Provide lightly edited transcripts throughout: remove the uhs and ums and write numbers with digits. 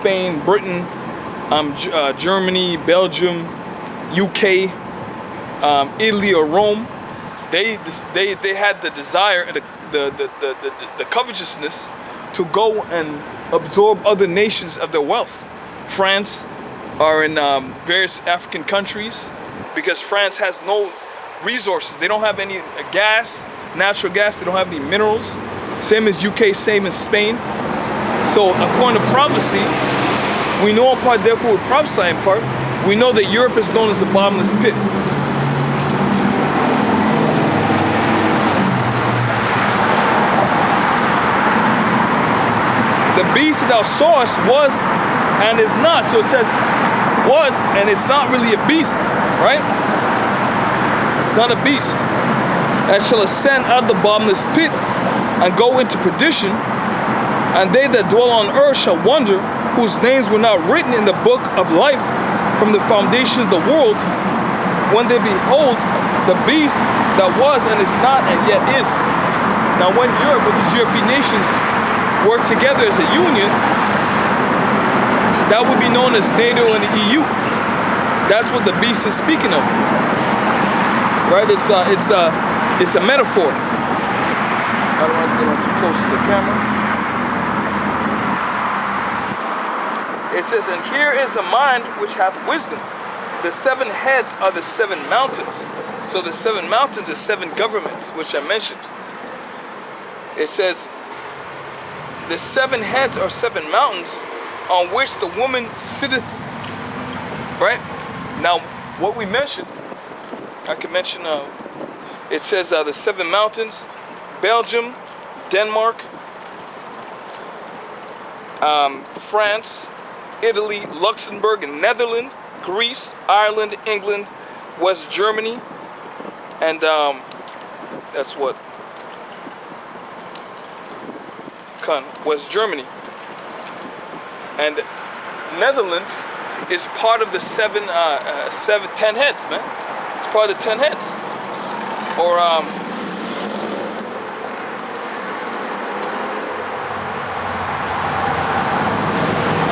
Spain, Britain, Germany, Belgium, UK, Italy or Rome, they had the desire, the covetousness to go and absorb other nations of their wealth. France are in various African countries because France has no resources. They don't have any gas, natural gas. They don't have any minerals. Same as UK, same as Spain. So according to prophecy, we know in part, therefore we prophesy in part. We know that Europe is known as the bottomless pit. The beast that thou sawest was and is not. So it says was and it's not really a beast, right? It's not a beast. That shall ascend out of the bottomless pit and go into perdition. And they that dwell on earth shall wonder, whose names were not written in the book of life from the foundation of the world, when they behold the beast that was and is not and yet is. Now when Europe, with these European nations, work together as a union, that would be known as NATO and the EU. That's what the beast is speaking of, right? It's a metaphor. I don't want to sit on too close to the camera. It says, and here is the mind which hath wisdom. The 7 heads are the 7 mountains. So the 7 mountains are 7 governments, which I mentioned. It says, the 7 heads are 7 mountains on which the woman sitteth. Right? Now, what we mentioned, I can mention, it says the 7 mountains, Belgium, Denmark, France, Italy, Luxembourg, and Netherlands, Greece, Ireland, England, West Germany, and that's what? West Germany. And Netherlands is part of the 10 heads, man. It's part of the 10 heads. Or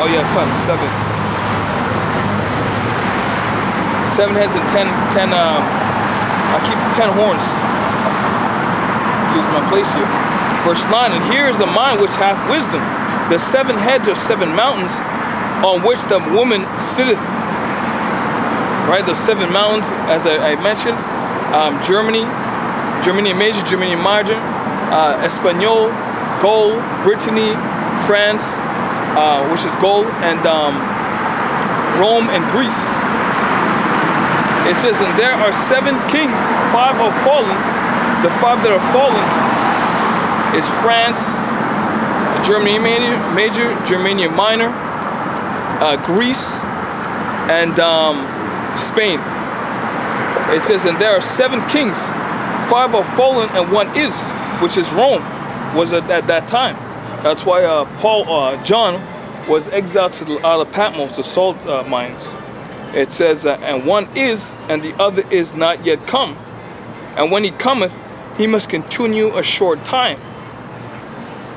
oh yeah, 7 heads and 10 I keep 10 horns. Lose my place here. Verse 9, and here is the mind which hath wisdom. The 7 heads are 7 mountains on which the woman sitteth. Right, the 7 mountains, as I mentioned, Germany Major, Germany Minor, Espanol, Gaul, Brittany, France, which is Gaul, and Rome and Greece. It says, and there are 7 kings, 5 are fallen. The 5 that are fallen is France, Germany Major, Germany Minor, Greece, and Spain. It says, and there are 7 kings, 5 are fallen, and 1 is, which is Rome, was at that time. That's why John was exiled to the Isle of Patmos, the salt mines. It says, and 1 is, and the other is not yet come. And when he cometh, he must continue a short time.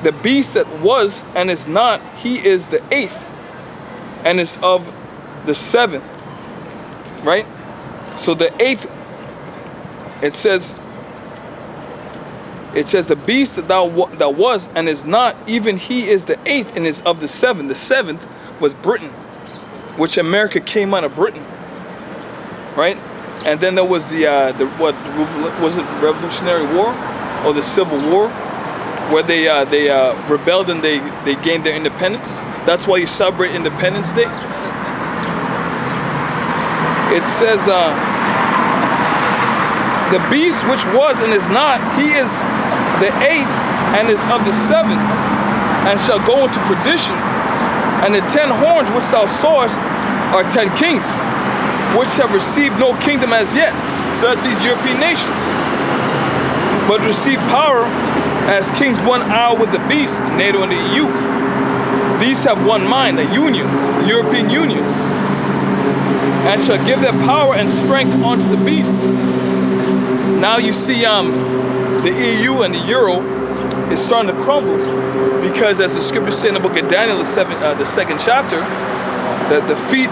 The beast that was and is not, he is the 8th, and is of the 7th. Right? So the 8th, it says the beast that was and is not, even he is the 8th and is of the 7th. The 7th was Britain, which America came out of Britain, right? And then there was what was it, Revolutionary War or the Civil War, where they rebelled and they gained their independence. That's why you celebrate Independence Day. It says the beast which was and is not, he is the 8th and is of the 7th, and shall go into perdition. And the 10 horns which thou sawest are 10 kings, which have received no kingdom as yet. So that's these European nations, but receive power as kings 1 hour with the beast, NATO and the EU. These have one mind, a union, the European Union, and shall give their power and strength unto the beast. Now you see the EU and the Euro is starting to crumble, because as the scriptures say in the book of Daniel, the 2nd chapter, that the feet,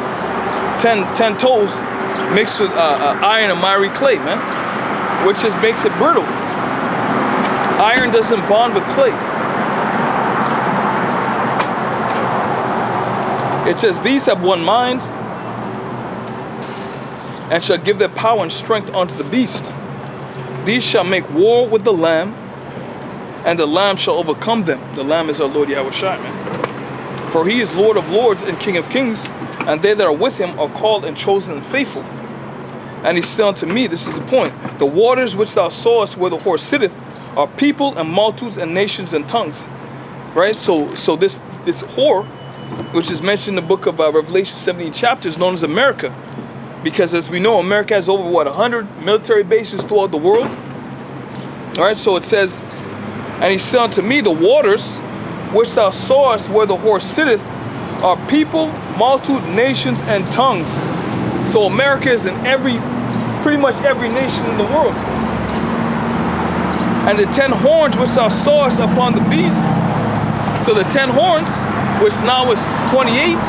10 toes, mixed with iron and miry clay, man, which just makes it brittle. Iron doesn't bond with clay. It says, these have one mind, and shall give their power and strength unto the beast. These shall make war with the Lamb, and the Lamb shall overcome them. The Lamb is our Lord Yahushua, man. For he is Lord of lords and King of kings, and they that are with him are called and chosen and faithful. And he said unto me, this is the point, the waters which thou sawest where the horse sitteth are people and multitudes and nations and tongues. Right? So this whore, which is mentioned in the book of Revelation 17 chapters, known as America. Because as we know, America has over, 100 military bases throughout the world. All right, so it says, and he said unto me, the waters which thou sawest where the horse sitteth are people, multitude, nations, and tongues. So America is in pretty much every nation in the world. And the 10 horns which thou sawest upon the beast, so the 10 horns, which now is 28,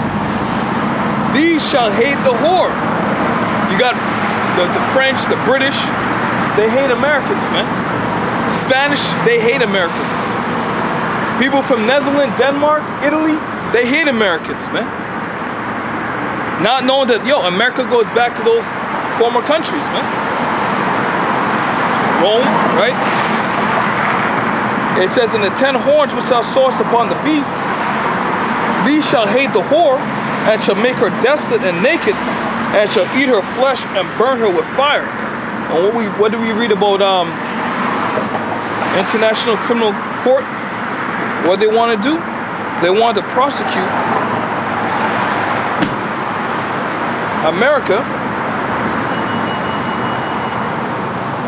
these shall hate the whore. You got the French, the British, they hate Americans, man. Spanish, they hate Americans. People from Netherlands, Denmark, Italy, they hate Americans, man. Not knowing that, America goes back to those former countries, man. Rome, right? It says, in the 10 horns which thou sawest upon the beast, these shall hate the whore, and shall make her desolate and naked, and shall eat her flesh and burn her with fire. And what do we read about International Criminal Court? What they want to do? They want to prosecute America.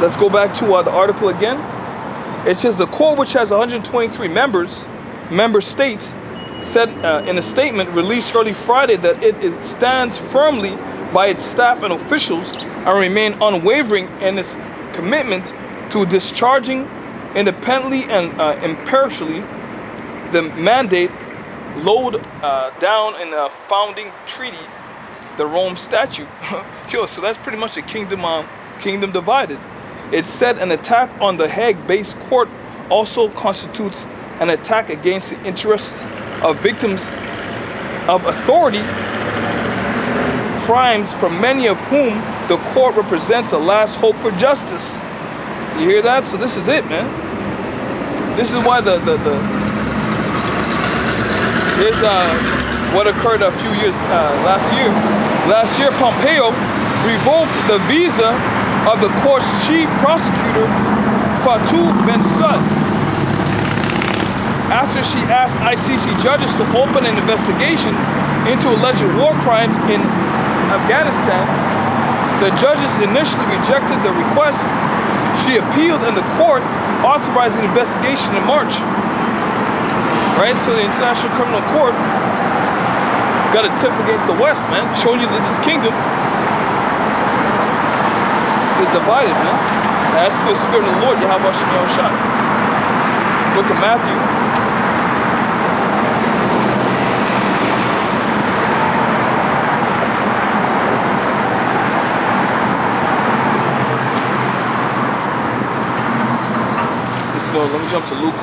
Let's go back to the article again. It says the court, which has 123 member states, said in a statement released early Friday that it stands firmly by its staff and officials and remain unwavering in its commitment to discharging independently and impartially the mandate laid down in the founding treaty, the Rome Statute. So that's pretty much a kingdom divided. It said an attack on the Hague-based court also constitutes an attack against the interests of victims of authority crimes, for many of whom the court represents a last hope for justice. You hear that? So this is it, man. This is why here's what occurred a few years last year. Last year, Pompeo revoked the visa of the court's chief prosecutor, Fatou Bensouda, after she asked ICC judges to open an investigation into alleged war crimes in Afghanistan. The judges initially rejected the request. She appealed, and the court authorized an investigation in March. Right? So the International Criminal Court has got a tiff against the West, man, showing you that this kingdom is divided, man. That's the Spirit of the Lord, Yahweh Shem Yahushua. Book of Matthew. Let me jump to Luke.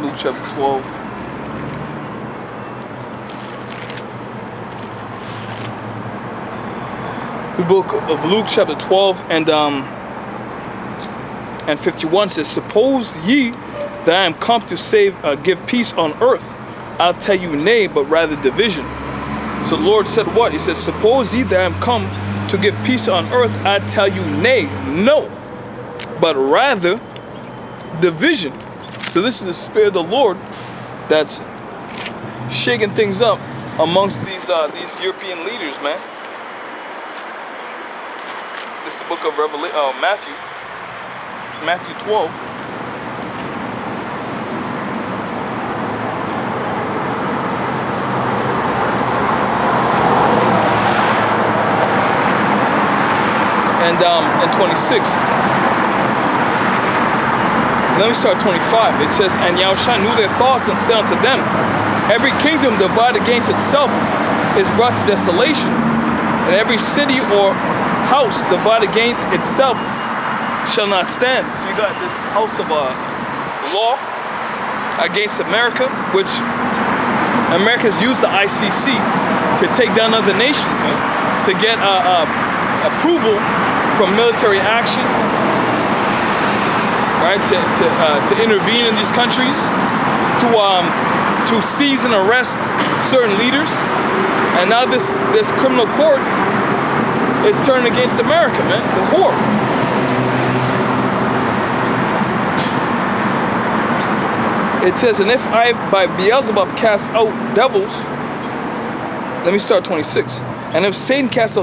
Luke chapter 12. The book of Luke chapter 12 and 51 says, suppose ye that I am come to give peace on earth. I'll tell you nay, but rather division. So the Lord said what? He said, suppose ye that I am come to give peace on earth, I tell you nay, no, but rather division. So this is the Spirit of the Lord that's shaking things up amongst these European leaders, man. This is the book of Matthew 12. And 26. Let me start 25. It says, and Yahushua knew their thoughts and said unto them, every kingdom divided against itself is brought to desolation, and every city or house divided against itself shall not stand. So you got this house of law against America, which America's used the ICC to take down other nations, man, to get approval from military action, right? To intervene in these countries, to seize and arrest certain leaders, and now this criminal court is turned against America, man, the whore. It says, and if I by Beelzebub cast out devils, let me start 26. And if Satan cast out